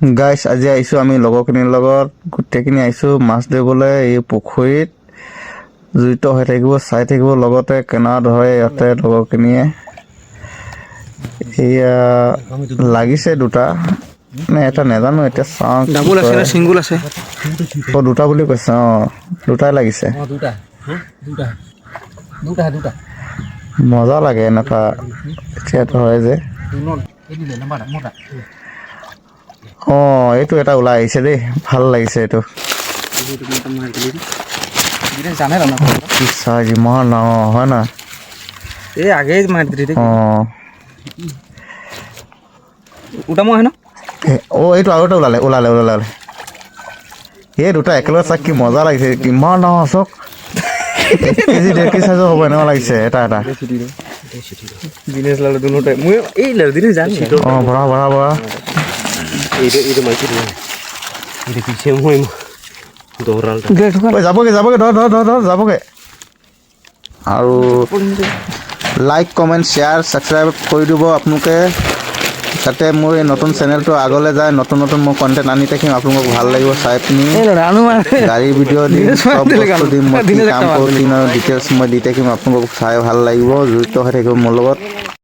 গাইছ আজি আহিছোঁ আমি লগৰখিনিৰ লগত গোটেইখিনি আহিছোঁ মাছ ধৰিবলৈ এই পুখুৰীত জড়িত হৈ থাকিব চাই থাকিব লগতে কেনা ধৰে ইয়াতে লগৰখিনিয়ে এয়া লাগিছে দুটা নে এটা নাজানো এতিয়া চাওঁ ডাবল আছে না সিঙ্গল আছে অ দুটা বুলি কৈছে অ দুটাই লাগিছে দুটা মজা লাগে এনেকুৱা এতিয়া ধৰে যে অ এইটো এটা ওলাই আহিছে দেই ভাল লাগিছে এইটো জানে না চাই ইমান ডাঙৰ হয় না এই আগে মাৰ দিতে অ ওটা মই না অ এইটো আৰু এটা ওলালে এই দুটা একেলগে চাক কি মজা লাগিছে কিমান ডাঙৰ চক 1 কেজি 1.5 কেজি চাইজৰ হ'ব এনেকুৱা লাগিছে এটা দিনেশ লাল দুনোটা মই এই লাল দিনে জানি অ বৰা এইটো মাইকি দিলে এইটো পিছে মই দৌৰাল ঐ যাবগে ধৰ যাবগে আৰু লাইক কমেণ্ট শ্বেয়াৰ ছাবস্ক্ৰাইব কৰি দিব আপোনালোকে যাতে মোৰ এই নতুন চেনেলটো আগলৈ যায় নতুন মই কণ্টেণ্ট আনি থাকিম আপোনালোকক ভাল লাগিব চাই পিনি গাড়ী ভিডিঅ' দিম চব বস্তু দিম মই কি কাম কৰোঁ কি ডিটেইলছ মই দি থাকিম আপোনালোকক চাই ভাল লাগিব জড়িত হৈ থাকিব মোৰ লগত